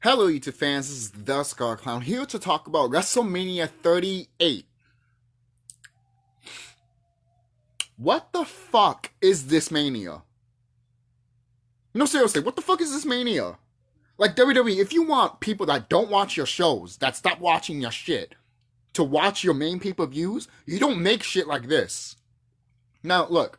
Hello, YouTube fans. This is TheSkullKlown here to talk about WrestleMania 38. What the fuck is this mania? No, seriously, what the fuck is this mania? Like, WWE, if you want people that don't watch your shows, that stop watching your shit, to watch your main pay-per-views, you don't make shit like this. Now, look.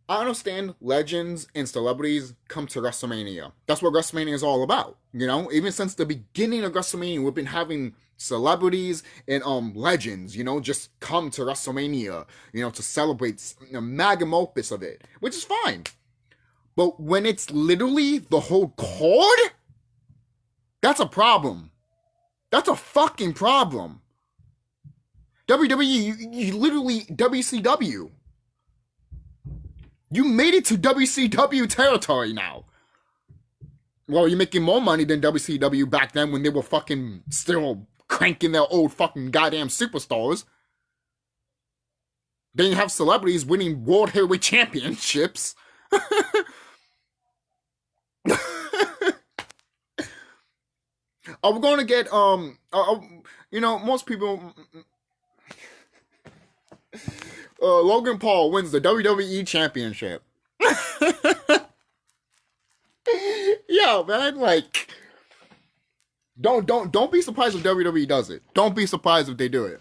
I understand legends and celebrities come to WrestleMania. That's what WrestleMania is all about. You know, even since the beginning of WrestleMania, we've been having celebrities and legends, just come to WrestleMania, to celebrate the magnum opus of it, which is fine. But when it's literally the whole card, that's a problem. That's a fucking problem. WWE, you literally WCW. You made it to WCW territory now. Well, you're making more money than WCW back then when they were fucking still cranking their old fucking goddamn superstars. Then you have celebrities winning World Heavyweight Championships. Are we going to get, most people... Logan Paul wins the WWE Championship. Yo, man, like, don't be surprised if WWE does it. Don't be surprised if they do it.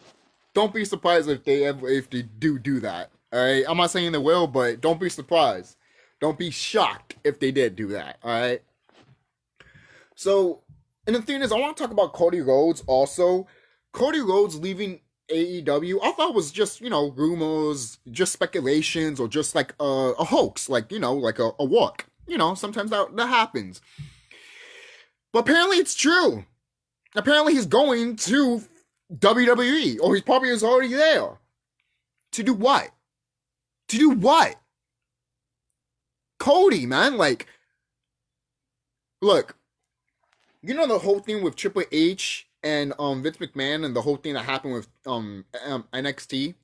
Don't be surprised if they do that. All right, I'm not saying they will, but don't be surprised. Don't be shocked if they did do that. All right. So, and the thing is, I want to talk about Cody Rhodes also. Cody Rhodes leaving AEW, I thought it was just, rumors, just speculations, or just like a hoax, like, like a walk. Sometimes that happens. But apparently it's true. Apparently he's going to WWE, or he probably is already there. To do what? To do what? Cody, man, like, look, the whole thing with Triple H and Vince McMahon and the whole thing that happened with NXT.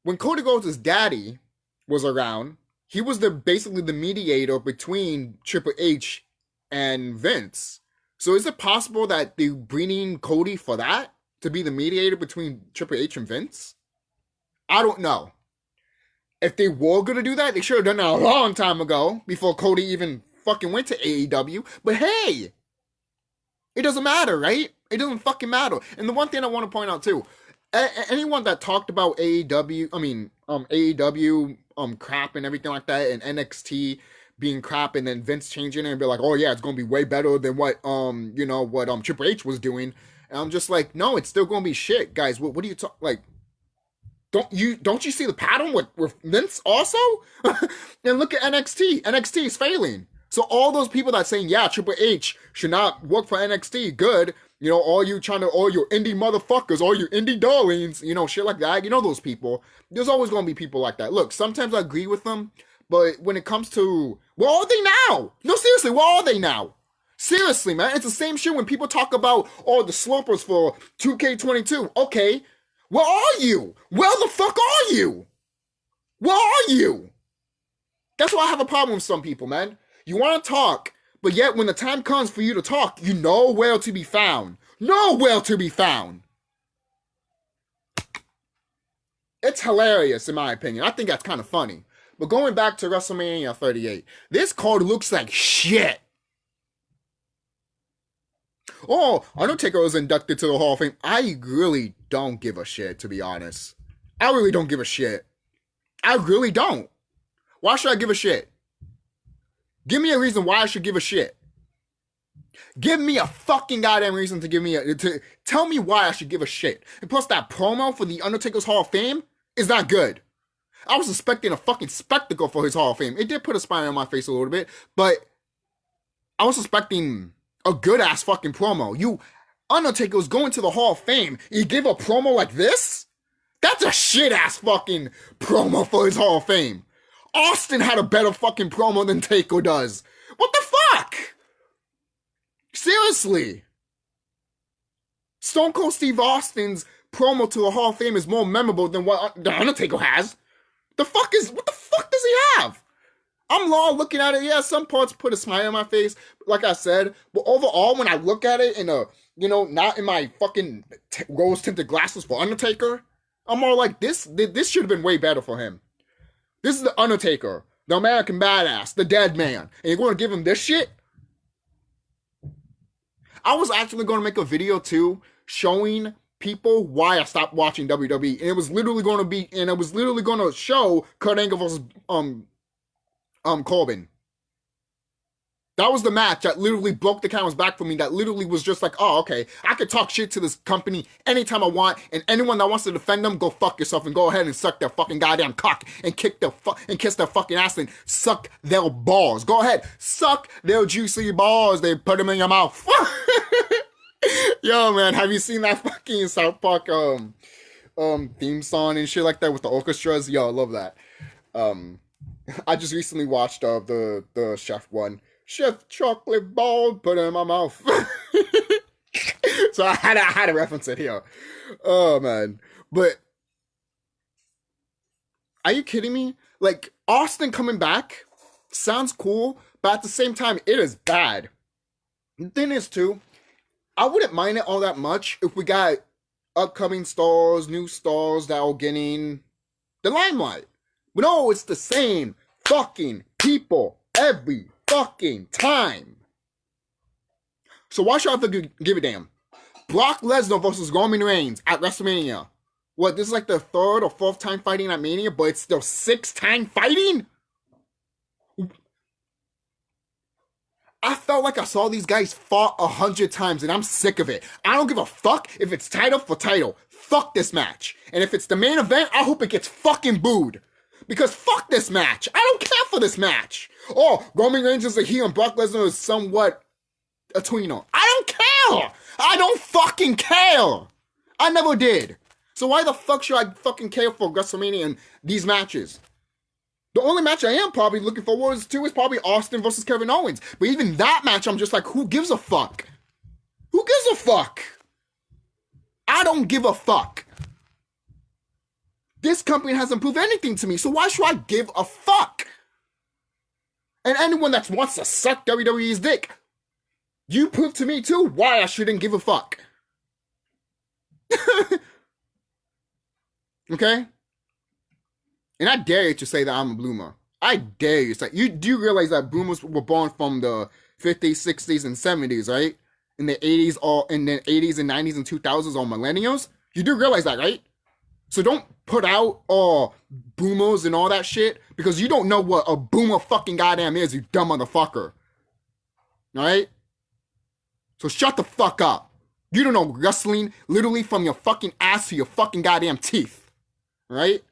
When Cody Rhodes' daddy was around, he was basically the mediator between Triple H and Vince. So is it possible that they're bringing Cody for that? To be the mediator between Triple H and Vince? I don't know. If they were going to do that, they should have done that a long time ago, before Cody even fucking went to AEW. But hey! It doesn't matter, right? It doesn't fucking matter. And the one thing I want to point out too, anyone that talked about AEW crap and everything like that, and NXT being crap, and then Vince changing it and be like, oh yeah, it's gonna be way better than what Triple H was doing. And I'm just like, no, it's still gonna be shit, guys. What do you talk like? Don't you see the pattern with Vince also? And look at NXT. NXT is failing. So all those people that saying, yeah, Triple H should not work for NXT, good, all your indie motherfuckers, all your indie darlings, shit like that, those people, there's always going to be people like that. Look, sometimes I agree with them, but when it comes to, where are they now? No, seriously, where are they now? Seriously, man, it's the same shit when people talk about, the slurpers for 2K22. Okay, where are you? Where the fuck are you? Where are you? That's why I have a problem with some people, man. You want to talk, but yet when the time comes for you to talk, you know where to be found. Nowhere to be found. It's hilarious, in my opinion. I think that's kind of funny. But going back to WrestleMania 38, this card looks like shit. Oh, Undertaker was inducted to the Hall of Fame. I really don't give a shit, to be honest. I really don't give a shit. I really don't. Why should I give a shit? Give me a reason why I should give a shit. Give me a fucking goddamn reason to tell me why I should give a shit. And plus that promo for the Undertaker's Hall of Fame is not good. I was expecting a fucking spectacle for his Hall of Fame. It did put a smile on my face a little bit, but I was expecting a good ass fucking promo. Undertaker was going to the Hall of Fame. You give a promo like this? That's a shit ass fucking promo for his Hall of Fame. Austin had a better fucking promo than Taker does. What the fuck? Seriously. Stone Cold Steve Austin's promo to the Hall of Fame is more memorable than what The Undertaker has. What the fuck does he have? I'm long looking at it. Yeah, some parts put a smile on my face, like I said. But overall, when I look at it in a, not in my fucking rose tinted glasses for Undertaker, I'm more like this should have been way better for him. This is the Undertaker, the American Badass, the dead man, and you're going to give him this shit? I was actually going to make a video too, showing people why I stopped watching WWE, and it was literally going to show Kurt Angle versus Corbin. That was the match that literally broke the camel's back for me. That literally was just like, oh, okay, I could talk shit to this company anytime I want, and anyone that wants to defend them, go fuck yourself and go ahead and suck their fucking goddamn cock and kiss their fucking ass and suck their balls. Go ahead, suck their juicy balls. They put them in your mouth. Yo, man, have you seen that fucking South Park theme song and shit like that with the orchestras? Yo, I love that. I just recently watched the chef one. Chef chocolate ball, put it in my mouth. So I had to reference it here. Oh man. But are you kidding me? Like, Austin coming back sounds cool, but at the same time, it is bad. The thing is too, I wouldn't mind it all that much if we got upcoming stars, new stars that are getting the limelight. But no, it's the same fucking people every fucking time. So why should I give a damn? Brock Lesnar versus Roman Reigns at WrestleMania. What, this is like the third or fourth time fighting at Mania, but it's still 6th time fighting? I felt like I saw these guys fought 100 times and I'm sick of it. I don't give a fuck if it's title for title. Fuck this match. And if it's the main event, I hope it gets fucking booed. Because fuck this match. I don't care for this match. Oh, Roman Reigns is a heel and Brock Lesnar is somewhat a tweener. I don't care. I don't fucking care. I never did. So why the fuck should I fucking care for WrestleMania and these matches? The only match I am probably looking forward to is probably Austin versus Kevin Owens. But even that match, I'm just like, who gives a fuck? Who gives a fuck? I don't give a fuck. This company hasn't proved anything to me, so why should I give a fuck? And anyone that wants to suck WWE's dick, you prove to me too why I shouldn't give a fuck. Okay? And I dare you to say that I'm a bloomer. I dare you to say, you do realize that boomers were born from the 50s, 60s, and 70s, right? In the 80s, in the 80s and 90s and 2000s, all millennials? You do realize that, right? So don't put out boomers and all that shit, because you don't know what a boomer fucking goddamn is, you dumb motherfucker. Alright? So shut the fuck up. You don't know wrestling literally from your fucking ass to your fucking goddamn teeth. Alright?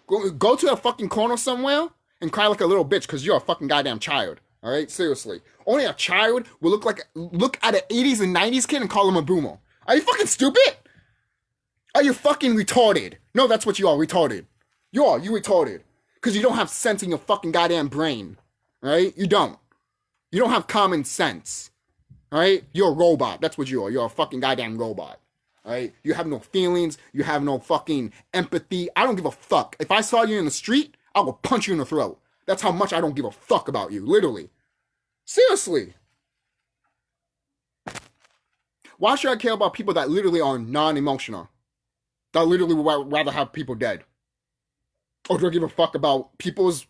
Go to a fucking corner somewhere and cry like a little bitch because you're a fucking goddamn child. Alright? Seriously. Only a child will look at an 80s and 90s kid and call him a boomer. Are you fucking stupid? Are you fucking retarded? No, that's what you are, retarded. You retarded. Because you don't have sense in your fucking goddamn brain. Alright? You don't. You don't have common sense. Alright? You're a robot. That's what you are. You're a fucking goddamn robot. Alright? You have no feelings. You have no fucking empathy. I don't give a fuck. If I saw you in the street, I will punch you in the throat. That's how much I don't give a fuck about you. Literally. Seriously. Why should I care about people that literally are non-emotional? That literally would rather have people dead? Or do I give a fuck about people's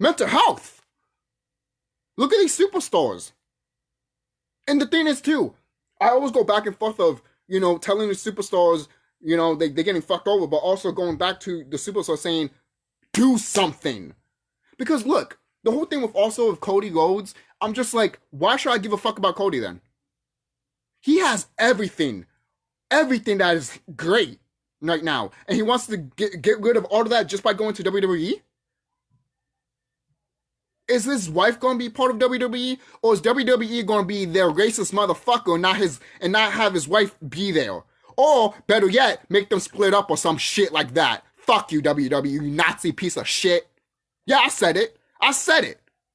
mental health? Look at these superstars. And the thing is too, I always go back and forth of, telling the superstars, they're getting fucked over, but also going back to the superstars saying, do something. Because look, the whole thing with Cody Rhodes, I'm just like, why should I give a fuck about Cody then? He has everything that is great right now, and he wants to get rid of all of that just by going to WWE? Is his wife going to be part of WWE, or is WWE going to be their racist motherfucker and not have his wife be there? Or, better yet, make them split up or some shit like that. Fuck you, WWE, you Nazi piece of shit. Yeah, I said it.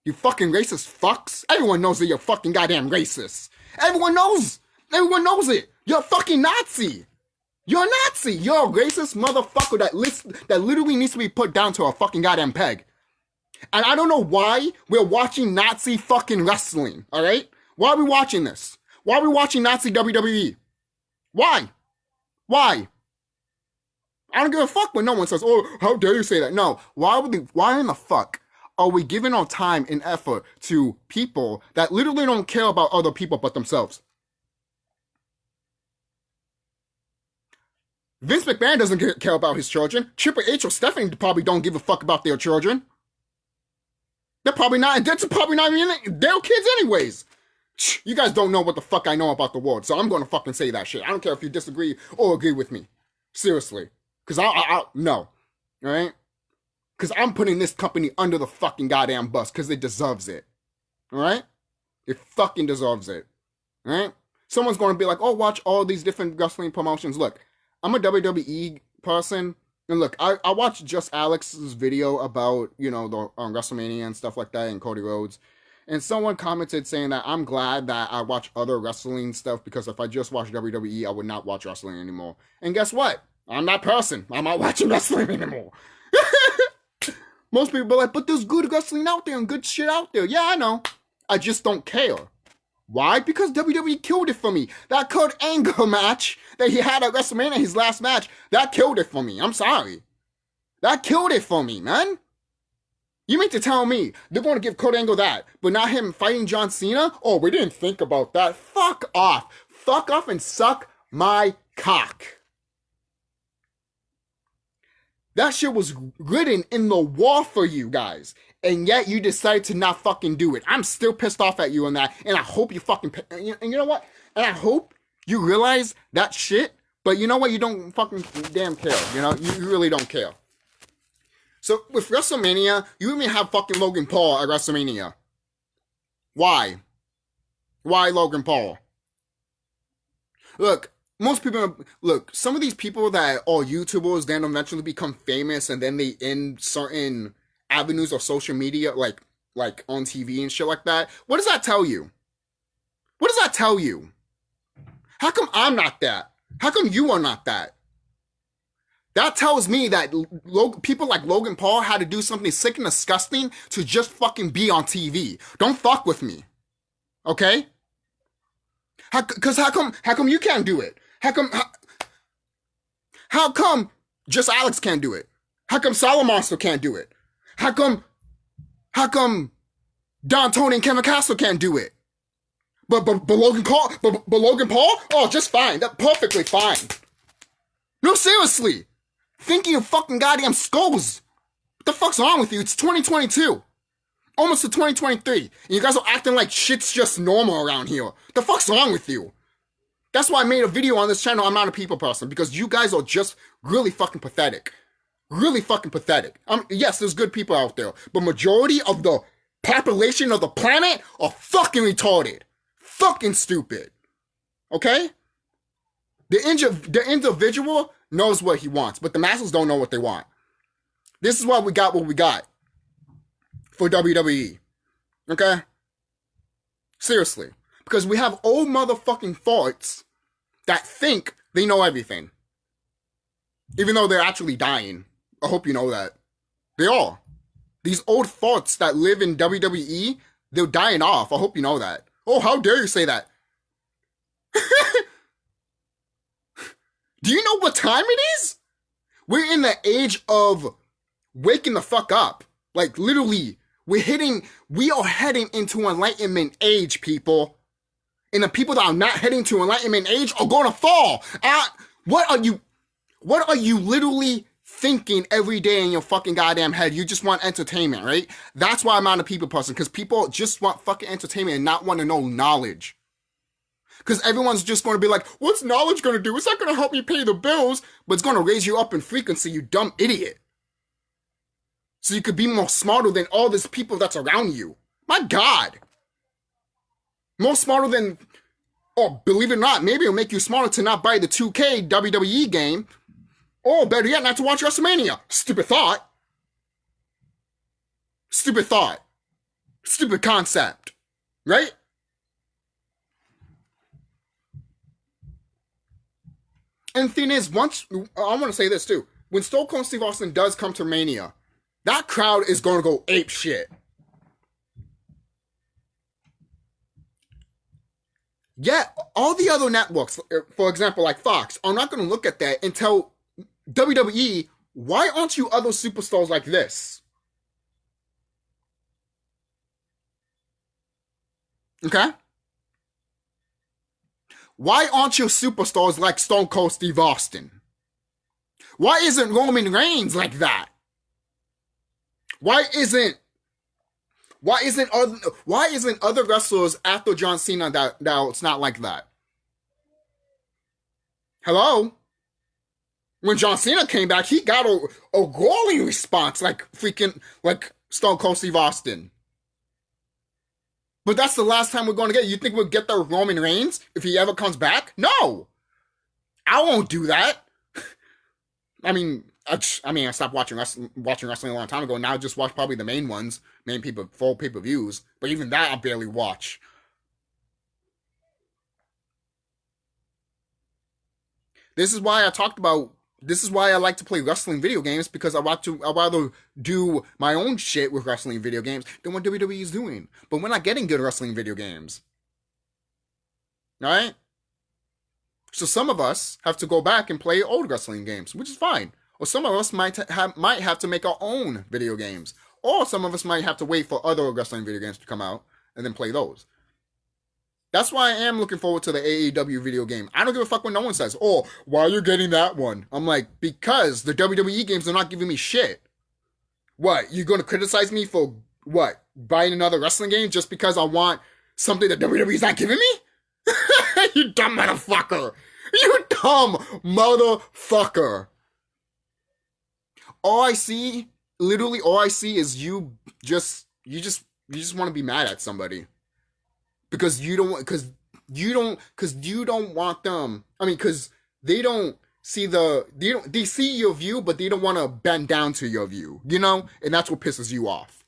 You fucking racist fucks. Everyone knows that you're fucking goddamn racist. Everyone knows it. You're a fucking Nazi. You're a Nazi. You're a racist motherfucker that literally needs to be put down to a fucking goddamn peg. And I don't know why we're watching Nazi fucking wrestling, all right? Why are we watching this? Why are we watching Nazi WWE? Why? Why? I don't give a fuck when no one says, oh, how dare you say that? No, why in the fuck are we giving our time and effort to people that literally don't care about other people but themselves? Vince McMahon doesn't care about his children. Triple H or Stephanie probably don't give a fuck about their children. They're probably not even their kids anyways. You guys don't know what the fuck I know about the world, so I'm going to fucking say that shit. I don't care if you disagree or agree with me. Seriously. Because no. Alright? Because I'm putting this company under the fucking goddamn bus because it deserves it. Alright? It fucking deserves it. Alright? Someone's going to be like, oh, watch all these different wrestling promotions. Look, I'm a WWE person. And look, I watched Just Alex's video about, the WrestleMania and stuff like that and Cody Rhodes. And someone commented saying that I'm glad that I watch other wrestling stuff because if I just watch WWE, I would not watch wrestling anymore. And guess what? I'm that person. I'm not watching wrestling anymore. Most people are like, but there's good wrestling out there and good shit out there. Yeah, I know. I just don't care. Why? Because WWE killed it for me. That Kurt Angle match that he had at WrestleMania, his last match, that killed it for me. I'm sorry. That killed it for me, man. You mean to tell me they're going to give Kurt Angle that, but not him fighting John Cena? Oh, we didn't think about that. Fuck off. Fuck off and suck my cock. That shit was written in the wall for you guys. And yet you decided to not fucking do it. I'm still pissed off at you on that. And I hope you fucking... And you know what? And I hope you realize that shit. But you know what? You don't fucking damn care. You really don't care. So with WrestleMania, you even have fucking Logan Paul at WrestleMania. Why? Why Logan Paul? Look, some of these people that are YouTubers then eventually become famous and then they end certain avenues of social media, like on TV and shit like that. What does that tell you? What does that tell you? How come I'm not that? How come you are not that? That tells me that people like Logan Paul had to do something sick and disgusting to just fucking be on TV. Don't fuck with me. Okay? Because how come you can't do it? How come Just Alex can't do it? How come Solid Monster can't do it? How come Don Tony and Kevin Castle can't do it? But Logan Paul, oh, just fine. That's perfectly fine. No, seriously. Thinking of fucking goddamn skulls. What the fuck's wrong with you? It's 2022. Almost to 2023. And you guys are acting like shit's just normal around here. What the fuck's wrong with you? That's why I made a video on this channel. I'm not a people person. Because you guys are just really fucking pathetic. Really fucking pathetic. Yes, there's good people out there. But majority of the population of the planet are fucking retarded. Fucking stupid. Okay? The individual knows what he wants, but the masses don't know what they want. This is why we got what we got for WWE. Okay? Seriously. Because we have old motherfucking farts that think they know everything. Even though they're actually dying. I hope you know that. They are. These old farts that live in WWE, they're dying off. I hope you know that. Oh, how dare you say that? Do you know what time it is? We're in the age of waking the fuck up. Like, literally, we are heading into enlightenment age, people. And the people that are not heading to enlightenment age are going to fall. What are you literally thinking every day in your fucking goddamn head? You just want entertainment, right? That's why I'm not a people person, because people just want fucking entertainment and not want to know knowledge. Because everyone's just going to be like, what's knowledge going to do? It's not going to help me pay the bills, but it's going to raise you up in frequency, you dumb idiot. So you could be more smarter than all these people that's around you. My God. More smarter than, oh, believe it or not, maybe it'll make you smarter to not buy the 2K WWE game. Or better yet, not to watch WrestleMania. Stupid thought. Stupid thought. Stupid concept. Right? And the thing is, I want to say this too. When Stone Cold Steve Austin does come to Mania, that crowd is going to go ape shit. Yeah, all the other networks, for example, like Fox, are not going to look at that and tell WWE, why aren't you other superstars like this? Okay? Why aren't you superstars like Stone Cold Steve Austin? Why isn't Roman Reigns like that? Why isn't other wrestlers after John Cena that it's not like that? Hello? When John Cena came back, he got a galling response like Stone Cold Steve Austin. But that's the last time we're going to get it. You think we'll get the Roman Reigns if he ever comes back? No! I won't do that. I stopped watching wrestling a long time ago. Now I just watch probably the main ones, full pay-per-views. But even that I barely watch. This is why I like to play wrestling video games, because I'd rather do my own shit with wrestling video games than what WWE is doing. But we're not getting good wrestling video games. Alright? So some of us have to go back and play old wrestling games, which is fine. Or some of us might have to make our own video games. Or some of us might have to wait for other wrestling video games to come out and then play those. That's why I am looking forward to the AEW video game. I don't give a fuck when no one says, oh, why are you getting that one? I'm like, because the WWE games are not giving me shit. What, you're going to criticize me for, what, buying another wrestling game just because I want something that WWE's not giving me? You dumb motherfucker. You dumb motherfucker. All I see is you just want to be mad at somebody. Because you don't want them. I mean, because they see your view, but they don't want to bend down to your view, you know? And that's what pisses you off.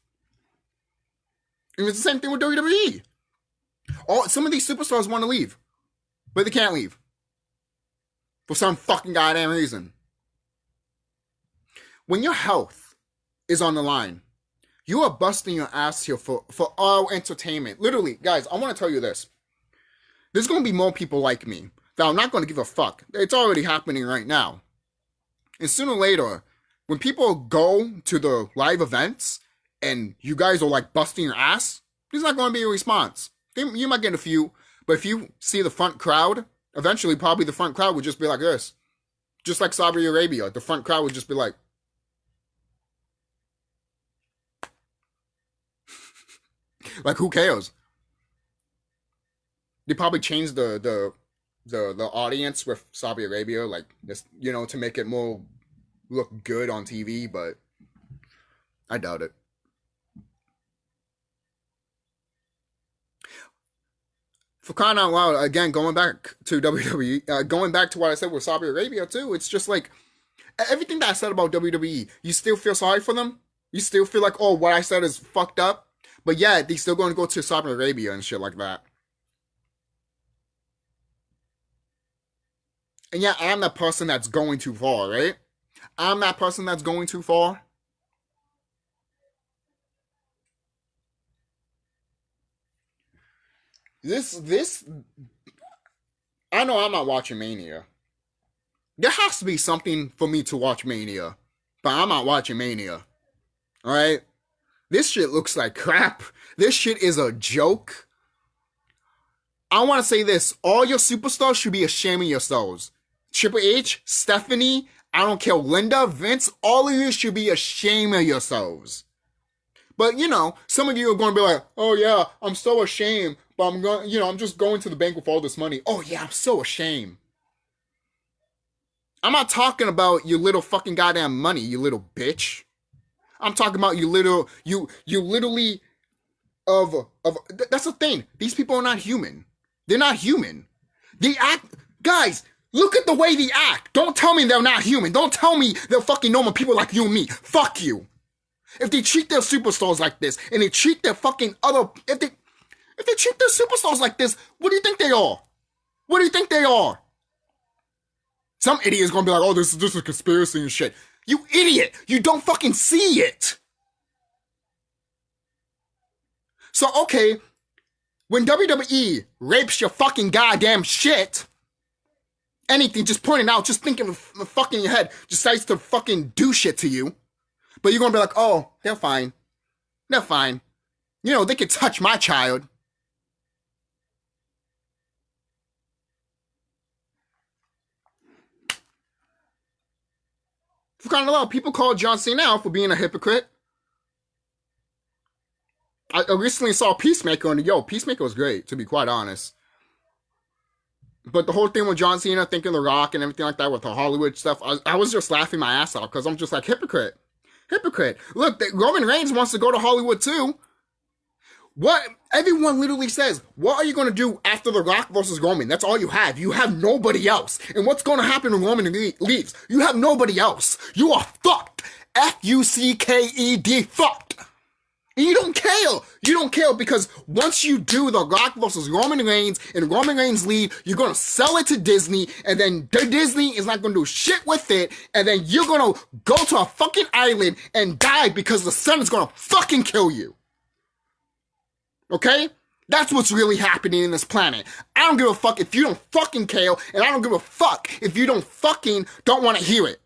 And it's the same thing with WWE. Some of these superstars want to leave, but they can't leave. For some fucking goddamn reason. When your health is on the line, you are busting your ass here for our entertainment. Literally, guys, I want to tell you this. There's going to be more people like me that are not going to give a fuck. It's already happening right now. And sooner or later, when people go to the live events and you guys are like busting your ass, there's not going to be a response. You might get a few, but if you see the front crowd, eventually probably the front crowd would just be like this. Just like Saudi Arabia, the front crowd would just be like, like, who cares? They probably changed the audience with Saudi Arabia, like, this, you know, to make it more look good on TV, but I doubt it. For crying out loud, again, going back to WWE, going back to what I said with Saudi Arabia too, it's just like, everything that I said about WWE, you still feel sorry for them? You still feel like, oh, what I said is fucked up? But yeah, they still going to go to Saudi Arabia and shit like that. And yeah, I'm that person that's going too far, right? I'm that person that's going too far. I know I'm not watching Mania. There has to be something for me to watch Mania. But I'm not watching Mania. Alright? This shit looks like crap. This shit is a joke. I want to say this. All your superstars should be ashamed of yourselves. Triple H, Stephanie, I don't care, Linda, Vince, all of you should be ashamed of yourselves. But, you know, some of you are going to be like, oh yeah, I'm so ashamed, but I'm just going to the bank with all this money. Oh yeah, I'm so ashamed. I'm not talking about your little fucking goddamn money, you little bitch. I'm talking about you literally that's the thing. These people are not human. They're not human. They act, guys, look at the way they act. Don't tell me they're not human. Don't tell me they're fucking normal people like you and me. Fuck you. If they treat their superstars like this, and they treat their fucking if they treat their superstars like this, what do you think they are? What do you think they are? Some idiot is gonna be like, oh, this is a conspiracy and shit. You idiot! You don't fucking see it! So, okay, when WWE rapes your fucking goddamn shit, anything, just pointing out, just thinking of fucking your head, decides to fucking do shit to you, but you're gonna be like, oh, they're fine. They're fine. You know, they could touch my child. For kind of low, people call John Cena out for being a hypocrite. I recently saw Peacemaker, and Peacemaker was great, to be quite honest. But the whole thing with John Cena thinking The Rock and everything like that with the Hollywood stuff, I was just laughing my ass off because I'm just like, hypocrite. Hypocrite. Look, Roman Reigns wants to go to Hollywood too. What? Everyone literally says, what are you going to do after The Rock versus Roman? That's all you have. You have nobody else. And what's going to happen when Roman leaves? You have nobody else. You are fucked. F-U-C-K-E-D, fucked. And you don't care. You don't care because once you do The Rock versus Roman Reigns and Roman Reigns leave, you're going to sell it to Disney, and then Disney is not going to do shit with it, and then you're going to go to a fucking island and die because the sun is going to fucking kill you. Okay? That's what's really happening in this planet. I don't give a fuck if you don't fucking care, and I don't give a fuck if you don't want to hear it.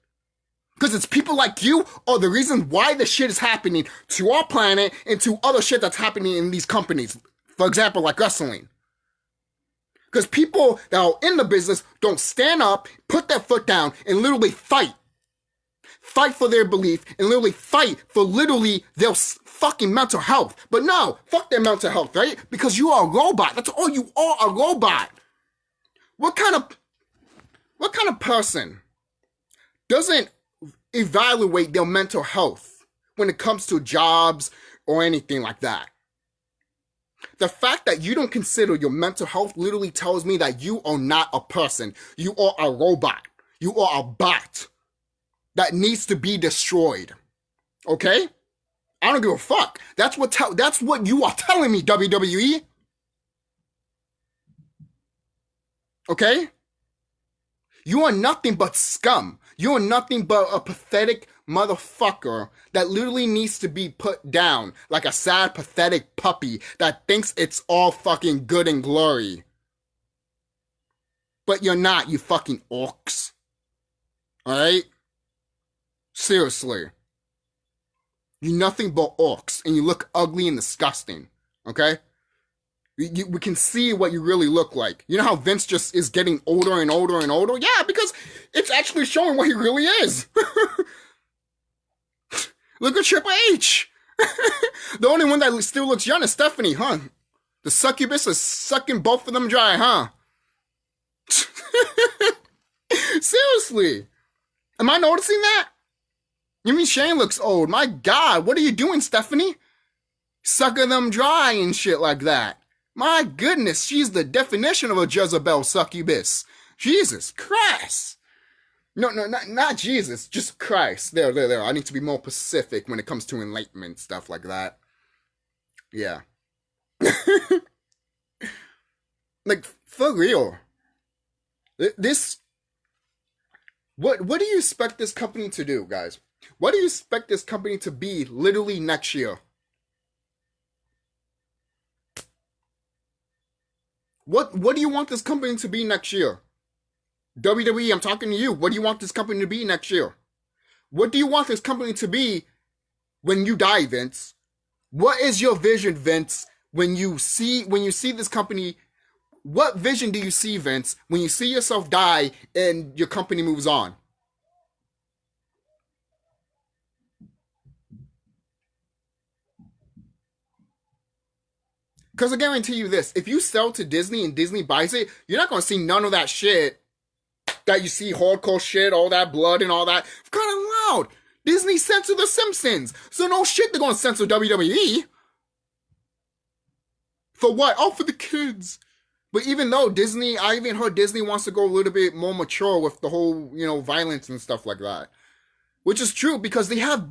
Because it's people like you are the reason why the shit is happening to our planet and to other shit that's happening in these companies. For example, like wrestling. Because people that are in the business don't stand up, put their foot down, and literally fight. Fight for their belief and literally fight for literally their fucking mental health. But no, fuck their mental health, right? Because you are a robot. That's all you are, a robot. What kind of person doesn't evaluate their mental health when it comes to jobs or anything like that? The fact that you don't consider your mental health literally tells me that you are not a person. You are a robot. You are a bot that needs to be destroyed. Okay? I don't give a fuck. That's what you are telling me, WWE. Okay? You are nothing but scum. You are nothing but a pathetic motherfucker that literally needs to be put down like a sad, pathetic puppy that thinks it's all fucking good and glory. But you're not, you fucking orcs. Alright? Seriously. You're nothing but orcs, and you look ugly and disgusting. Okay? We can see what you really look like. You know how Vince just is getting older and older and older? Yeah, because it's actually showing what he really is. Look at Triple H. The only one that still looks young is Stephanie, huh? The succubus is sucking both of them dry, huh? Seriously. Am I noticing that? You mean Shane looks old? My God, what are you doing, Stephanie? Sucking them dry and shit like that. My goodness, she's the definition of a Jezebel succubus. Jesus Christ. No, not Jesus, just Christ. There. I need to be more specific when it comes to enlightenment, stuff like that. Yeah. Like, for real. What do you expect this company to do, guys? What do you expect this company to be literally next year? What do you want this company to be next year? WWE, I'm talking to you. What do you want this company to be next year? What do you want this company to be when you die, Vince? What is your vision, Vince, when you see this company? What vision do you see, Vince, when you see yourself die and your company moves on? Because I guarantee you this, if you sell to Disney and Disney buys it, you're not going to see none of that shit that you see, hardcore shit, all that blood and all that. Kind of loud. Disney censored The Simpsons. So no shit they're going to censor WWE. For what? Oh, for the kids. But even though Disney, I even heard Disney wants to go a little bit more mature with the whole, violence and stuff like that. Which is true because they have...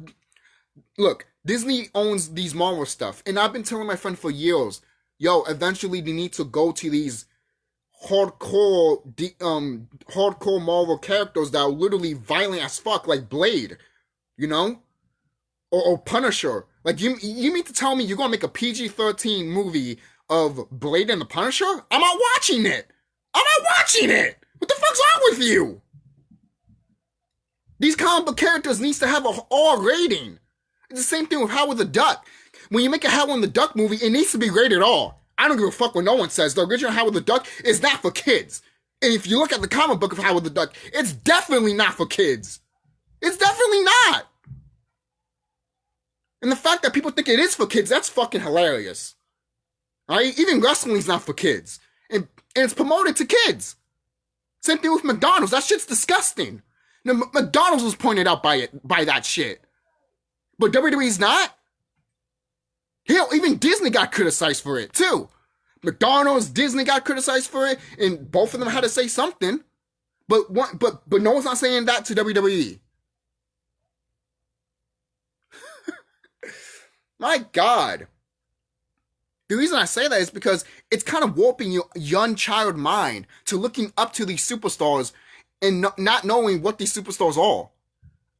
Look, Disney owns these Marvel stuff. And I've been telling my friend for years, eventually they need to go to these hardcore Marvel characters that are literally violent as fuck, like Blade, or Punisher. Like, you mean to tell me you're gonna make a PG-13 movie of Blade and the Punisher? I'm not watching it. I'm not watching it. What the fuck's wrong with you? These comic book characters needs to have an R rating. It's the same thing with Howard the Duck. When you make a Howard the Duck movie, it needs to be rated R. I don't give a fuck what no one says. The original Howard the Duck is not for kids. And if you look at the comic book of Howard the Duck, it's definitely not for kids. It's definitely not. And the fact that people think it is for kids, that's fucking hilarious. Right? Even wrestling's not for kids. And it's promoted to kids. Same thing with McDonald's. That shit's disgusting. Now, McDonald's was pointed out by that shit. But WWE's not? Hell, even Disney got criticized for it, too. McDonald's, Disney got criticized for it, and both of them had to say something. But no one's not saying that to WWE. My God. The reason I say that is because it's kind of warping your young child mind to looking up to these superstars and not knowing what these superstars are.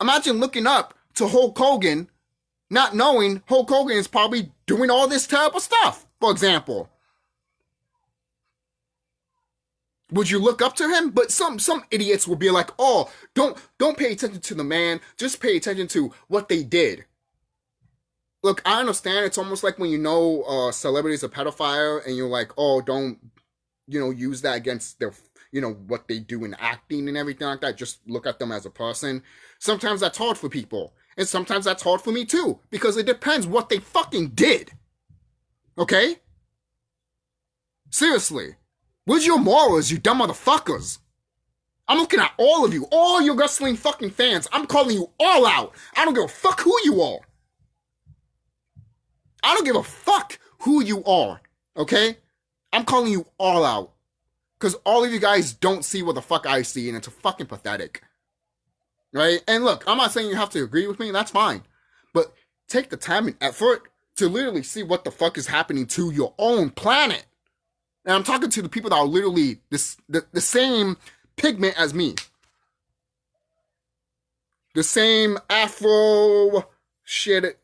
Imagine looking up to Hulk Hogan, not knowing Hulk Hogan is probably doing all this terrible stuff, for example. Would you look up to him? But some idiots will be like, oh, don't pay attention to the man, just pay attention to what they did. Look, I understand it's almost like when you know celebrities are pedophile and you're like, oh, don't, use that against their, what they do in acting and everything like that. Just look at them as a person. Sometimes that's hard for people. And sometimes that's hard for me too. Because it depends what they fucking did. Okay? Seriously. Where's your morals, you dumb motherfuckers? I'm looking at all of you. All your wrestling fucking fans. I'm calling you all out. I don't give a fuck who you are. I don't give a fuck who you are. Okay? I'm calling you all out. Because all of you guys don't see what the fuck I see, and it's fucking pathetic. Right? And look, I'm not saying you have to agree with me, that's fine. But take the time and effort to literally see what the fuck is happening to your own planet. And I'm talking to the people that are literally the same pigment as me. The same Afro shit,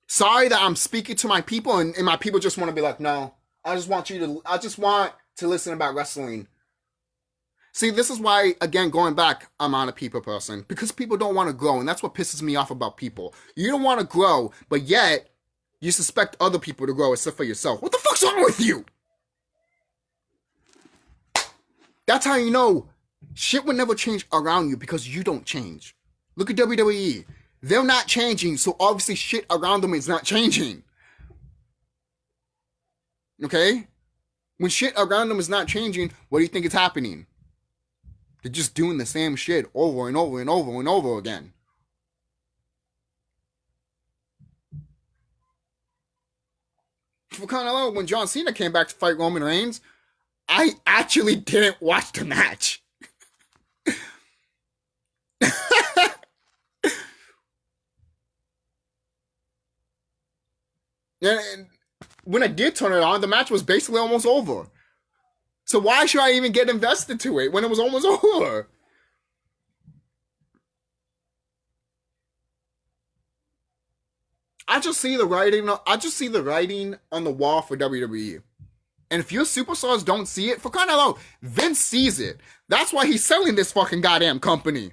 Sorry that I'm speaking to my people and my people just want to be like, no, I just want to listen about wrestling. See, this is why, again, going back, I'm not a people person. Because people don't want to grow, and that's what pisses me off about people. You don't want to grow, but yet, you suspect other people to grow except for yourself. What the fuck's wrong with you? That's how you know shit would never change around you because you don't change. Look at WWE. They're not changing, so obviously shit around them is not changing. Okay? When shit around them is not changing, what do you think is happening? They're just doing the same shit over and over and over and over again. For kind of when John Cena came back to fight Roman Reigns, I actually didn't watch the match. And when I did turn it on, the match was basically almost over. So why should I even get invested to it when it was almost over? I just see the writing on the wall for WWE. And if your superstars don't see it, for crying out loud, Vince sees it. That's why he's selling this fucking goddamn company.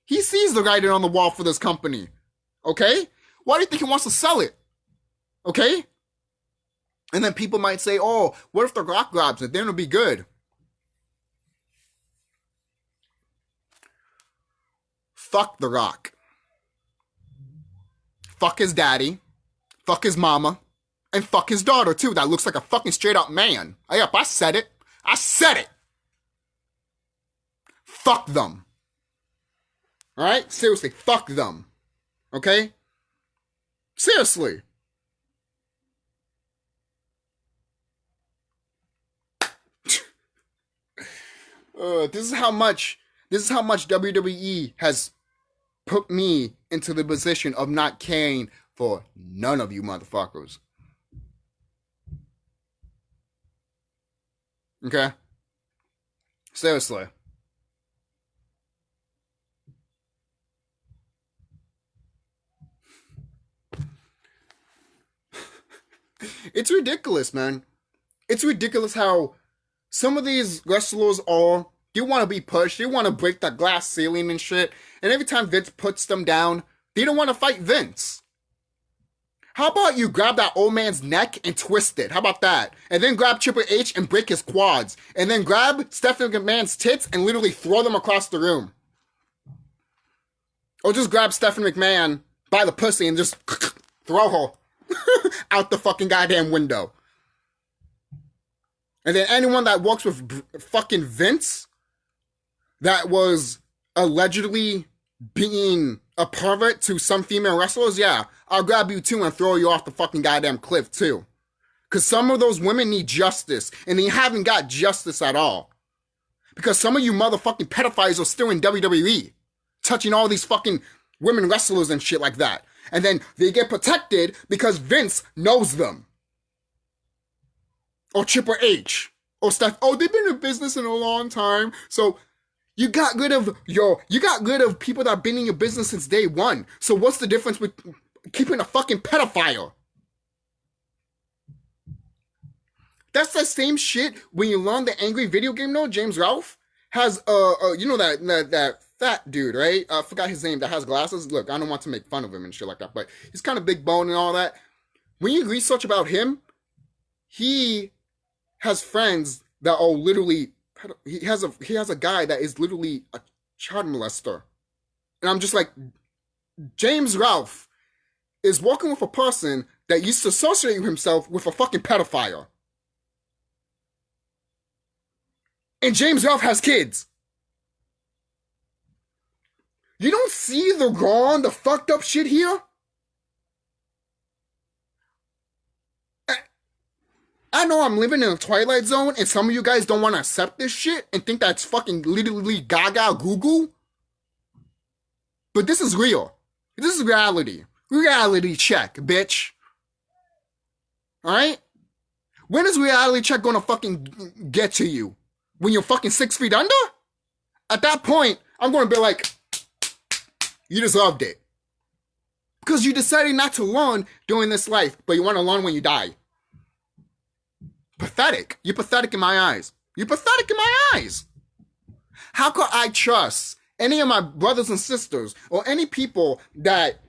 He sees the writing on the wall for this company. Okay? Why do you think he wants to sell it? Okay? And then people might say, oh, what if The Rock grabs it? Then it'll be good. Fuck The Rock. Fuck his daddy. Fuck his mama. And fuck his daughter, too. That looks like a fucking straight up man. Yep, I said it. I said it. Fuck them. Alright? Seriously, fuck them. Okay? Seriously. This is how much WWE has put me into the position of not caring for none of you motherfuckers. Okay? Seriously. It's ridiculous, man. It's ridiculous how some of these wrestlers are. They want to be pushed. They want to break that glass ceiling and shit. And every time Vince puts them down, they don't want to fight Vince. How about you grab that old man's neck and twist it? How about that? And then grab Triple H and break his quads. And then grab Stephanie McMahon's tits and literally throw them across the room. Or just grab Stephanie McMahon by the pussy and just throw her out the fucking goddamn window. And then anyone that works with fucking Vince that was allegedly being a pervert to some female wrestlers, yeah, I'll grab you too and throw you off the fucking goddamn cliff too. Because some of those women need justice, and they haven't got justice at all. Because some of you motherfucking pedophiles are still in WWE, touching all these fucking women wrestlers and shit like that. And then they get protected because Vince knows them. Or Triple H. Or Steph. Oh, they've been in business in a long time. So you got rid of people that have been in your business since day one. So what's the difference with keeping a fucking pedophile? That's the same shit when you learn the angry video game node, James Ralph, has, you know that fat dude, right? I forgot his name, that has glasses. Look, I don't want to make fun of him and shit like that, but he's kind of big bone and all that. When you research about him, he has friends that are literally, he has a guy that is literally a child molester. And I'm just like, James Ralph is working with a person that used to associate himself with a fucking pedophile. And James Ralph has kids. You don't see the fucked up shit here? I know I'm living in a twilight zone and some of you guys don't want to accept this shit and think that's fucking literally gaga goo-goo. But this is real. This is reality. Reality check, bitch. Alright? When is reality check gonna fucking get to you? When you're fucking 6 feet under? At that point, I'm gonna be like, you deserved it. Because you decided not to learn during this life, but you want to learn when you die. Pathetic. You're pathetic in my eyes. You're pathetic in my eyes. How could I trust any of my brothers and sisters or any people that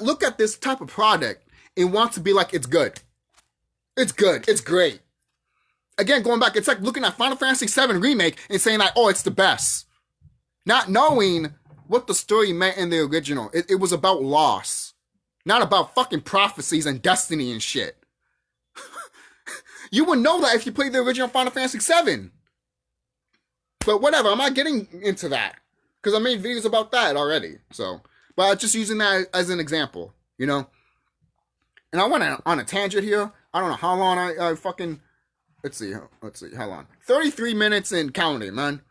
look at this type of product and want to be like, it's good. It's good. It's great. Again, going back, it's like looking at Final Fantasy VII Remake and saying like, oh, it's the best. Not knowing what the story meant in the original. It was about loss. Not about fucking prophecies and destiny and shit. You would know that if you played the original Final Fantasy VII. But whatever, I'm not getting into that. Because I made videos about that already. So, but I'm just using that as an example, you know? And I went on a tangent here. I don't know how long I fucking... Let's see, how long? 33 minutes and counting, man.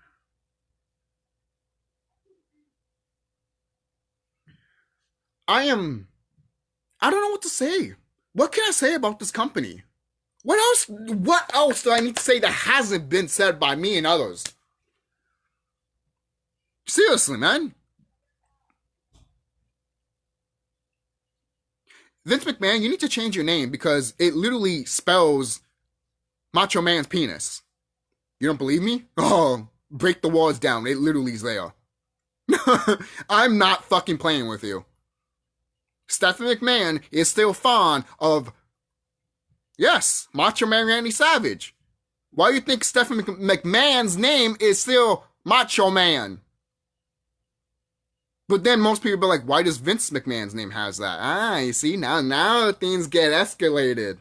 I don't know what to say. What can I say about this company? What else do I need to say that hasn't been said by me and others? Seriously, man. Vince McMahon, you need to change your name because it literally spells Macho Man's penis. You don't believe me? Oh, break the walls down. It literally is there. I'm not fucking playing with you. Stephanie McMahon is still fond of, yes, Macho Man Randy Savage. Why do you think Stephanie McMahon's name is still Macho Man? But then most people be like, why does Vince McMahon's name has that? Ah, you see, now things get escalated.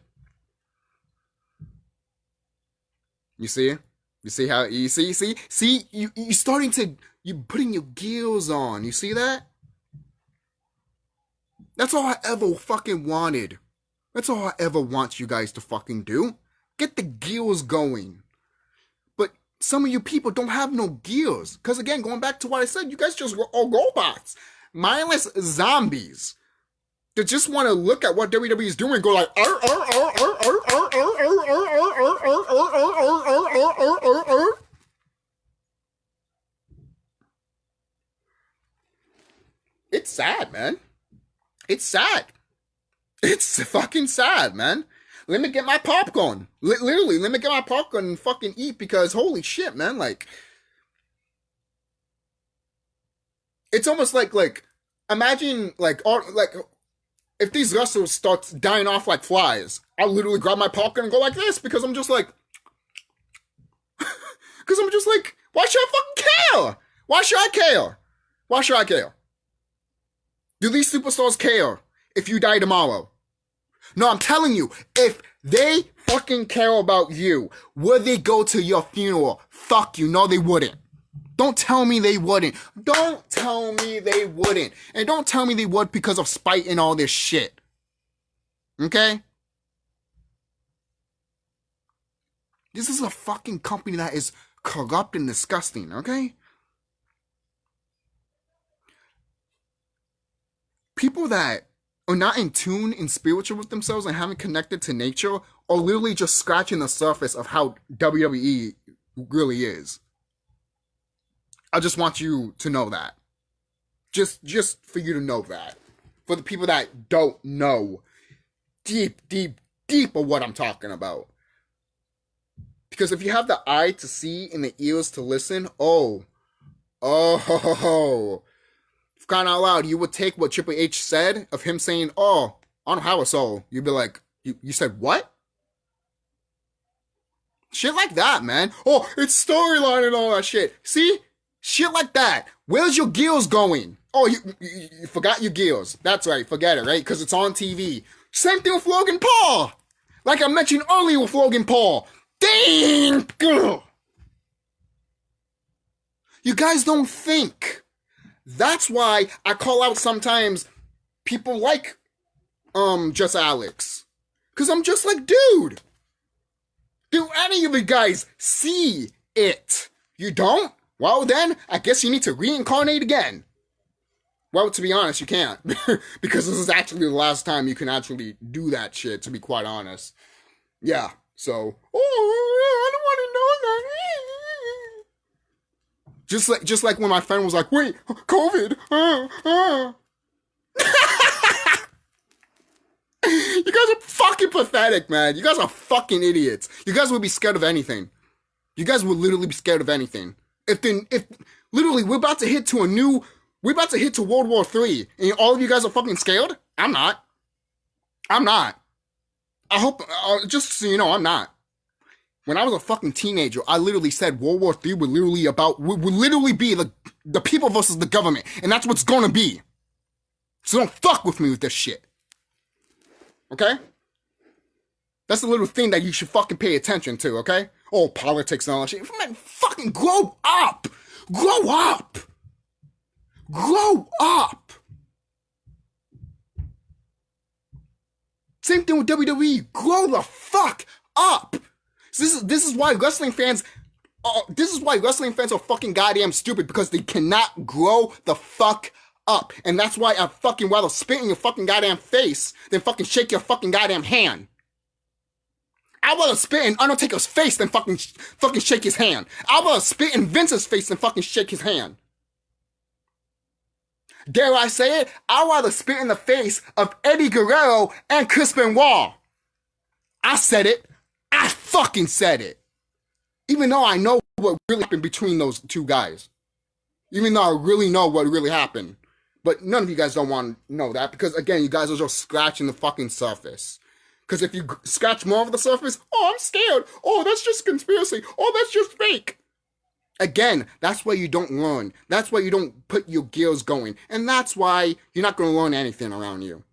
You see? You see how, you see, you're starting to, you're putting your gears on. You see that? That's all I ever fucking wanted. That's all I ever want you guys to fucking do. Get the gears going. But some of you people don't have no gears. Because again, going back to what I said, you guys just are robots. Mindless zombies. That just want to look at what WWE is doing and go like, It's sad, man. It's sad. It's fucking sad, man. let me get my popcorn. Literally, let me get my popcorn and fucking eat because holy shit, man, like it's almost like imagine like if these wrestlers start dying off like flies, I'll literally grab my popcorn and go like this because I'm just like why should I fucking care? Why should I care? Why should I care? Do these superstars care if you die tomorrow? No, I'm telling you, if they fucking care about you, would they go to your funeral? Fuck you. No, they wouldn't. Don't tell me they wouldn't. Don't tell me they wouldn't. And don't tell me they would because of spite and all this shit. Okay? This is a fucking company that is corrupt and disgusting, okay? People that are not in tune and spiritual with themselves and haven't connected to nature are literally just scratching the surface of how WWE really is. I just want you to know that. Just for you to know that. For the people that don't know deep of what I'm talking about. Because if you have the eye to see and the ears to listen, oh, crying out loud, you would take what Triple H said of him saying, oh, I don't have a soul. You'd be like, you said what? Shit like that, man. Oh, it's storyline and all that shit. See? Shit like that. Where's your gears going? Oh, you forgot your gears. That's right, forget it, right? Because it's on TV. Same thing with Logan Paul. Like I mentioned earlier with Logan Paul. Dang! Ugh. You guys don't think. That's why I call out sometimes people like Just Alex. Because I'm just like, dude. Do any of you guys see it? You don't? Well then, I guess you need to reincarnate again. Well, to be honest, you can't. Because this is actually the last time you can actually do that shit, to be quite honest. Yeah, so... Oh, I don't want to know that. Just like when my friend was like, wait, COVID. You guys are fucking pathetic, man. You guys are fucking idiots. You guys would be scared of anything. You guys would literally be scared of anything. If literally we're about to hit to World War III, and all of you guys are fucking scared? I'm not. I hope, just so you know, I'm not. When I was a fucking teenager, I literally said World War III would literally be the people versus the government, and that's what's gonna be. So don't fuck with me with this shit. Okay? That's a little thing that you should fucking pay attention to, okay? Oh, politics and all that shit. Man, fucking grow up! Grow up! Grow up! Same thing with WWE. Grow the fuck up! So this is why wrestling fans... this is why wrestling fans are fucking goddamn stupid, because they cannot grow the fuck up. And that's why I'd fucking rather spit in your fucking goddamn face than fucking shake your fucking goddamn hand. I'd rather spit in Undertaker's face than fucking shake his hand. I'd rather spit in Vince's face than fucking shake his hand. Dare I say it? I'd rather spit in the face of Eddie Guerrero and Chris Benoit. I said it. I fucking said it. Even though I know what really happened between those two guys. Even though I really know what really happened. But none of you guys don't want to know that, because again, you guys are just scratching the fucking surface. Because if you scratch more of the surface, oh, I'm scared. Oh, that's just conspiracy. Oh, that's just fake. Again, that's why you don't learn. That's why you don't put your gears going. And that's why you're not going to learn anything around you.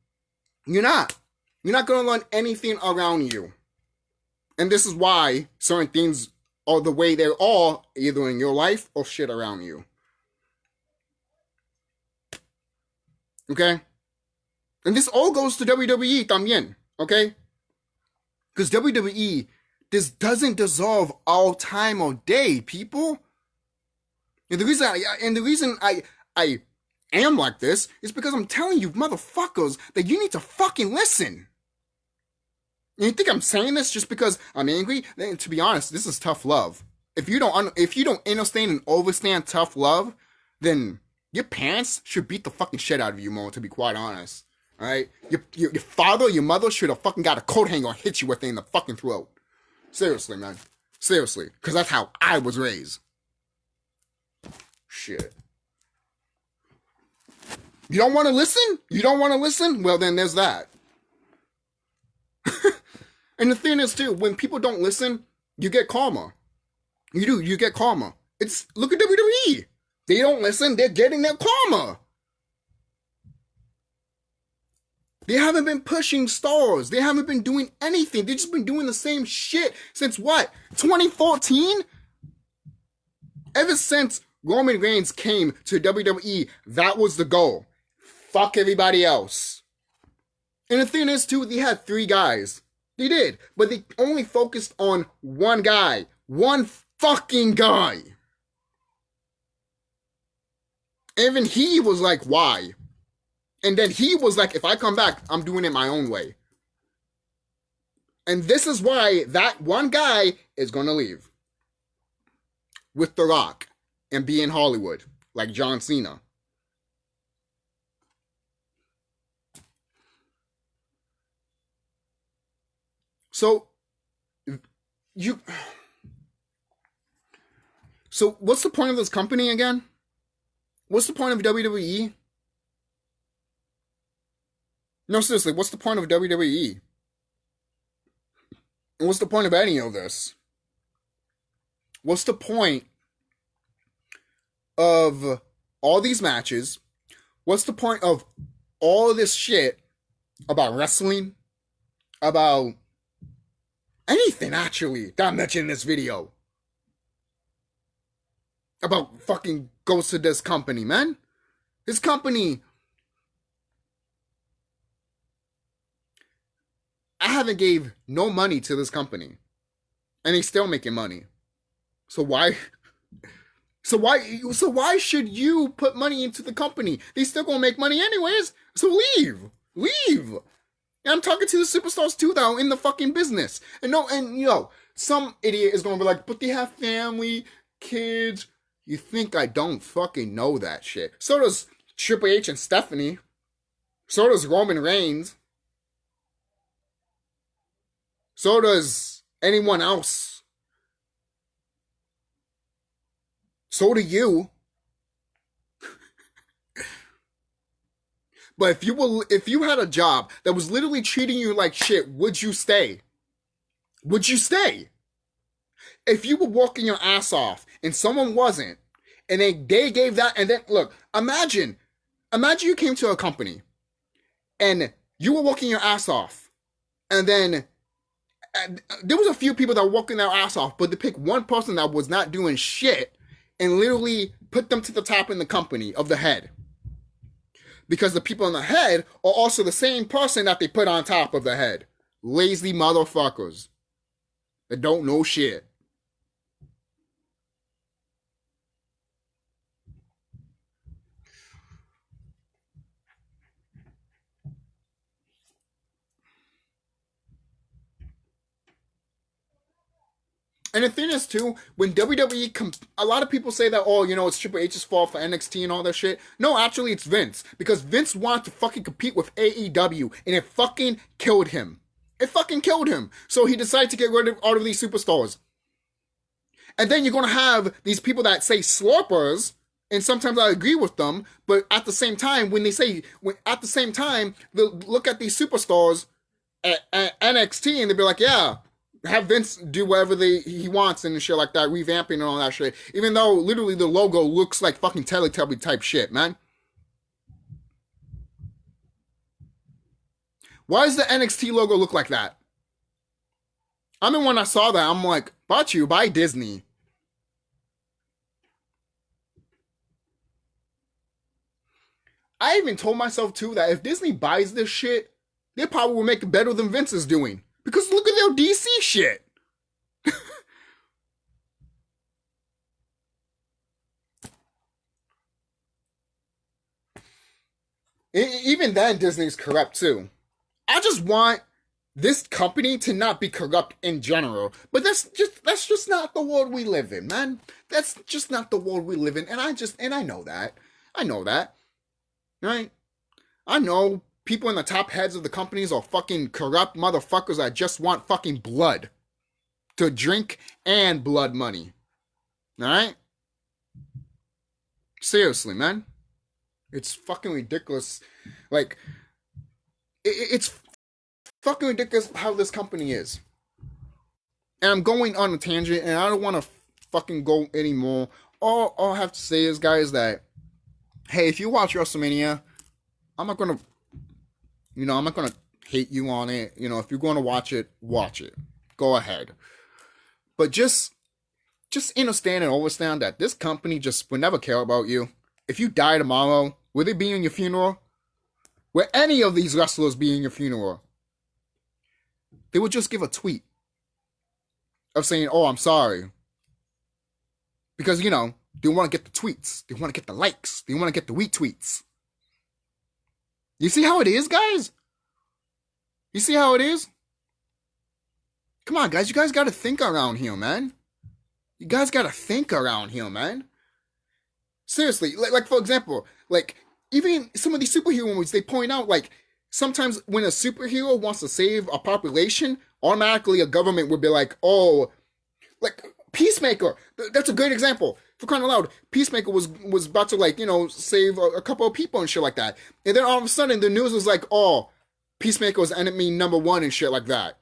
You're not. You're not going to learn anything around you. And this is why certain things are the way they are, either in your life or shit around you. Okay? And this all goes to WWE también. Okay? Because WWE, this doesn't deserve all time or day, people. And the reason I am like this is because I'm telling you motherfuckers that you need to fucking listen. And you think I'm saying this just because I'm angry? Then, to be honest, this is tough love. If you don't understand and overstand tough love, then your parents should beat the fucking shit out of you more, to be quite honest. All right, your father, your mother should have fucking got a coat hanger and hit you with it in the fucking throat. Seriously, man. Seriously, because that's how I was raised. Shit. You don't want to listen? You don't want to listen? Well, then there's that. And the thing is, too, when people don't listen, you get karma. You do. You get karma. Look at WWE. They don't listen. They're getting their karma. They haven't been pushing stars. They haven't been doing anything. They've just been doing the same shit since what? 2014? Ever since Roman Reigns came to WWE, that was the goal. Fuck everybody else. And the thing is, too, they had 3 guys. They did. But they only focused on one guy. One fucking guy. Even he was like, why? And then he was like, if I come back, I'm doing it my own way. And this is why that one guy is going to leave. With The Rock. And be in Hollywood. Like John Cena. So what's the point of this company again? What's the point of WWE? No, seriously, what's the point of WWE? And what's the point of any of this? What's the point of all these matches? What's the point of all this shit about wrestling? About anything, actually, that I mentioned in this video. About fucking goes to this company, man. This company, I haven't gave no money to this company. And they still making money. So why should you put money into the company? They still gonna make money anyways. So leave. And I'm talking to the superstars too, though, in the fucking business. Some idiot is gonna be like, but they have family, kids. You think I don't fucking know that shit? So does Triple H and Stephanie. So does Roman Reigns. So does anyone else. So do you. But if you had a job that was literally treating you like shit, would you stay? Would you stay? If you were working your ass off and someone wasn't, and they gave that, and then look, imagine you came to a company and you were working your ass off, and then there was a few people that were working their ass off, but they picked one person that was not doing shit and literally put them to the top in the company of the head. Because the people on the head are also the same person that they put on top of the head. Lazy motherfuckers that don't know shit. And the thing is, too, when WWE, a lot of people say that, oh, it's Triple H's fault for NXT and all that shit. No, actually, it's Vince. Because Vince wanted to fucking compete with AEW, and it fucking killed him. It fucking killed him. So he decided to get rid of all of these superstars. And then you're going to have these people that say slurpers, and sometimes I agree with them, but at the same time, they'll look at these superstars at NXT, and they'll be like, yeah, have Vince do whatever he wants and shit like that, revamping and all that shit. Even though literally the logo looks like fucking Teletubby type shit, man. Why does the NXT logo look like that? I mean, when I saw that, I'm like, bought you by Disney. I even told myself, too, that if Disney buys this shit, they probably will make it better than Vince is doing. Because look at their DC shit. Even then, Disney's corrupt too. I just want this company to not be corrupt in general. But that's just not the world we live in, man. That's just not the world we live in. And I know that. I know that. Right? I know people in the top heads of the companies are fucking corrupt motherfuckers that just want fucking blood to drink and blood money. Alright? Seriously, man. It's fucking ridiculous. Like, it's fucking ridiculous how this company is. And I'm going on a tangent, and I don't want to fucking go anymore. All I have to say is, guys, that, hey, if you watch WrestleMania, I'm not gonna hate you on it. You know, if you're going to watch it, watch it. Go ahead. But just understand and understand that this company just would never care about you. If you die tomorrow, will they be in your funeral? Will any of these wrestlers be in your funeral? They would just give a tweet of saying, oh, I'm sorry. Because, you know, they want to get the tweets. They want to get the likes. They want to get the retweets. You see how it is, guys? You see how it is? Come on, guys. You guys got to think around here, man. You guys got to think around here, man. Seriously. Like, for example, like, even some of these superhero movies, they point out, like, sometimes when a superhero wants to save a population, automatically a government would be like, oh, like, Peacemaker. That's a great example. For crying out loud, Peacemaker was about to, like, you know, save a couple of people and shit like that. And then all of a sudden, the news was like, oh, Peacemaker was enemy number one and shit like that.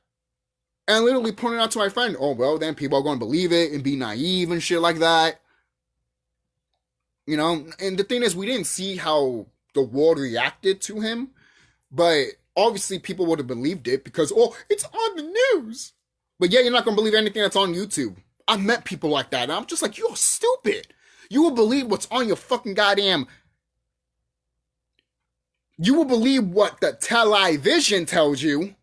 And I literally pointed out to my friend, oh, well, then people are going to believe it and be naive and shit like that. You know? And the thing is, we didn't see how the world reacted to him. But obviously, people would have believed it because, oh, it's on the news. But yeah, you're not going to believe anything that's on YouTube. I met people like that, and I'm just like, you're stupid. You will believe what's on your fucking goddamn... You will believe what the television tells you,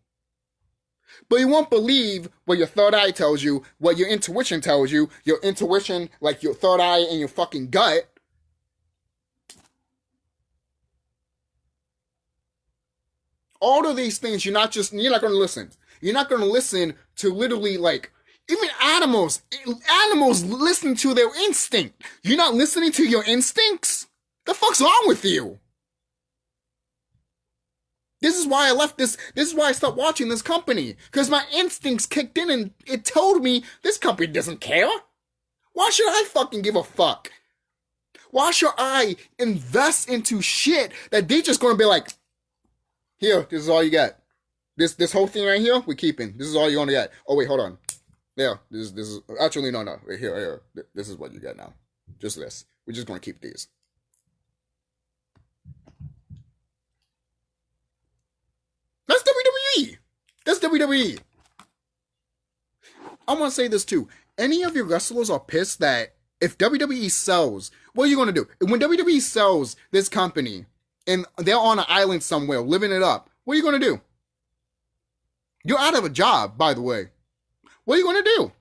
but you won't believe what your third eye tells you, what your intuition tells you, your intuition, like your third eye and your fucking gut. All of these things, you're not going to listen. You're not going to listen to literally, like, even animals listen to their instinct. You're not listening to your instincts? The fuck's wrong with you? This is why I left this. This is why I stopped watching this company. Because my instincts kicked in and it told me this company doesn't care. Why should I fucking give a fuck? Why should I invest into shit that they just gonna be like, here, this is all you get. This whole thing right here, we're keeping. This is all you're gonna get. Oh wait, hold on. Yeah, this is actually no. Right here. This is what you get now. Just this. We're just gonna keep these. That's WWE. That's WWE. I want to say this too. Any of your wrestlers are pissed that if WWE sells, what are you gonna do? When WWE sells this company and they're on an island somewhere living it up, what are you gonna do? You're out of a job, by the way. What are you going to do?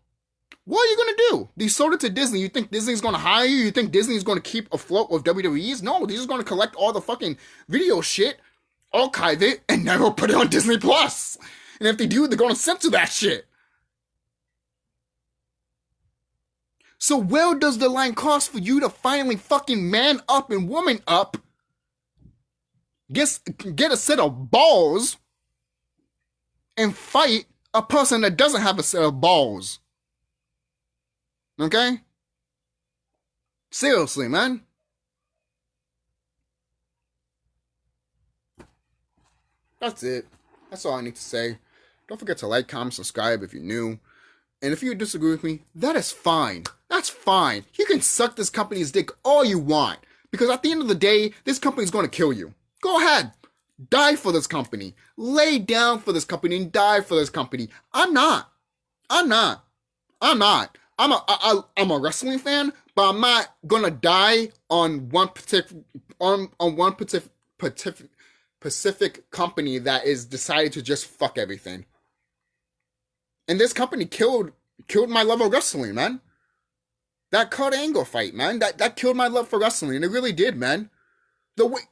What are you going to do? They sold it to Disney. You think Disney's going to hire you? You think Disney's going to keep afloat with WWE's? No, they're just going to collect all the fucking video shit, archive it, and never put it on Disney Plus. And if they do, they're going to censor that shit. So where does the line cross for you to finally fucking man up and woman up? Get a set of balls and fight a person that doesn't have a set of balls. Okay? Seriously, man. That's it. That's all I need to say. Don't forget to like, comment, subscribe if you're new. And if you disagree with me, that is fine. That's fine. You can suck this company's dick all you want. Because at the end of the day, this company is going to kill you. Go ahead. Die for this company. Lay down for this company and die for this company. I'm not. I'm a wrestling fan, but I'm not gonna die on one specific company that is decided to just fuck everything. And this company killed my love of wrestling, man. That Kurt Angle fight, man, that killed my love for wrestling. It really did, man.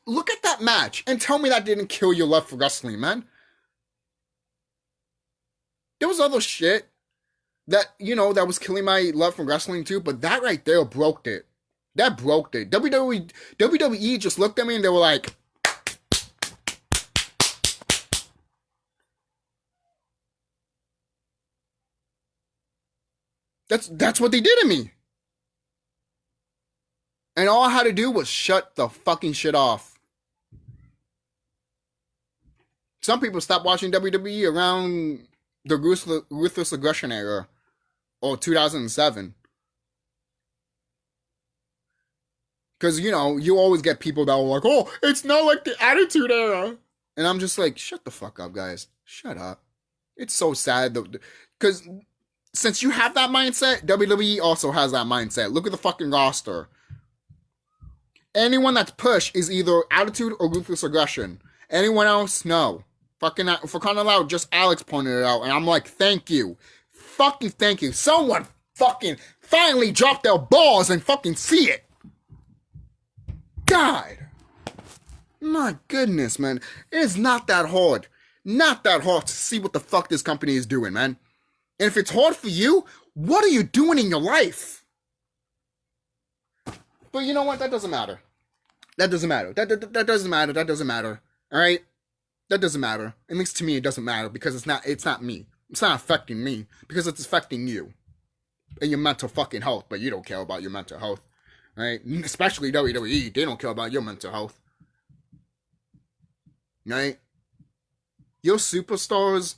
Look at that match and tell me that didn't kill your love for wrestling, man. There was other shit that, you know, that was killing my love for wrestling too, but that right there broke it. That broke it. WWE just looked at me and they were like, That's what they did to me. And all I had to do was shut the fucking shit off. Some people stopped watching WWE around the Ruthless Aggression era, or 2007. Because, you know, you always get people that are like, oh, it's not like the Attitude Era. And I'm just like, shut the fuck up, guys. Shut up. It's so sad, because since you have that mindset, WWE also has that mindset. Look at the fucking roster. Anyone that's pushed is either Attitude or Ruthless Aggression. Anyone else, no. Fucking, for crying out loud, just Alex pointed it out, and I'm like, thank you. Fucking thank you. Someone fucking finally dropped their balls and fucking see it. God. My goodness, man. It is not that hard. Not that hard to see what the fuck this company is doing, man. And if it's hard for you, what are you doing in your life? But you know what? That doesn't matter. That doesn't matter. That doesn't matter. That doesn't matter. All right? That doesn't matter. At least to me, it doesn't matter because it's not me. It's not affecting me because it's affecting you and your mental fucking health. But you don't care about your mental health, right? Especially WWE. They don't care about your mental health, right? Your superstars,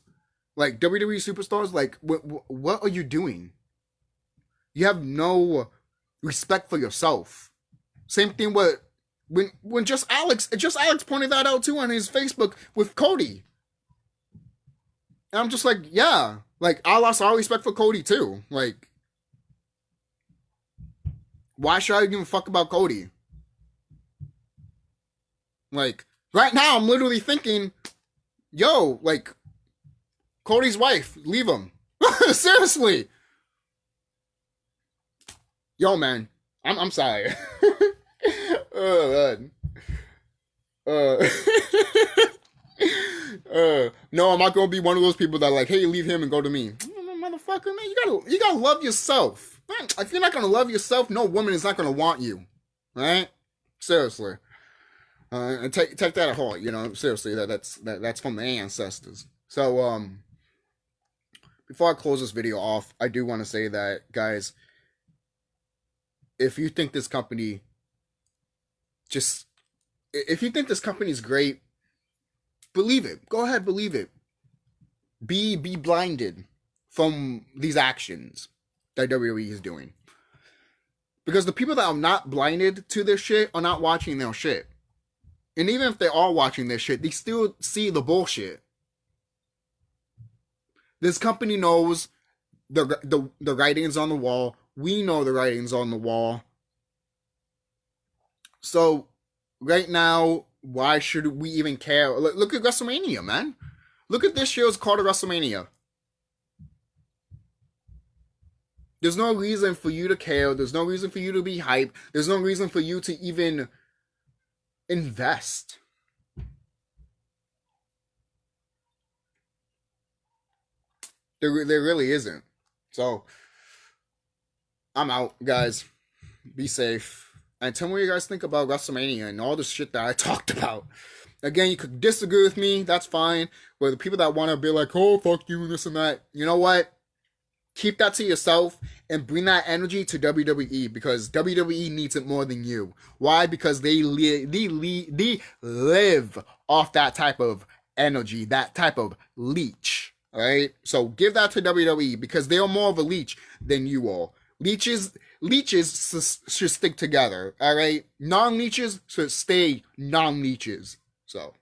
like WWE superstars, like what are you doing? You have no respect for yourself. Same thing with when just Alex pointed that out too on his Facebook with Cody. And I'm just like, yeah, like I lost all respect for Cody too. Like, why should I give a fuck about Cody? Like, right now I'm literally thinking, yo, like, Cody's wife, leave him. Seriously. Yo, man, I'm sorry. Oh, God. No, I'm not gonna be one of those people that like, hey, leave him and go to me. Motherfucker, man, you gotta love yourself. If you're not gonna love yourself, no woman is not gonna want you. Right? Seriously. And take that at heart, you know, seriously, that's from the ancestors. So, before I close this video off, I do want to say that, guys, if you think this company is great, believe it. Go ahead, believe it. Be blinded from these actions that WWE is doing. Because the people that are not blinded to their shit are not watching their shit. And even if they are watching their shit, they still see the bullshit. This company knows the writings on the wall. We know the writings on the wall. So, right now, why should we even care? Look at WrestleMania, man. Look at this show's called WrestleMania. There's no reason for you to care. There's no reason for you to be hyped. There's no reason for you to even invest. There really isn't. So, I'm out, guys. Be safe. And tell me what you guys think about WrestleMania and all the shit that I talked about. Again, you could disagree with me. That's fine. But the people that want to be like, oh, fuck you, this and that. You know what? Keep that to yourself and bring that energy to WWE because WWE needs it more than you. Why? Because they live off that type of energy, that type of leech. All right? So give that to WWE because they are more of a leech than you are. Leeches should stick together, all right? Non-leeches should stay non-leeches. So,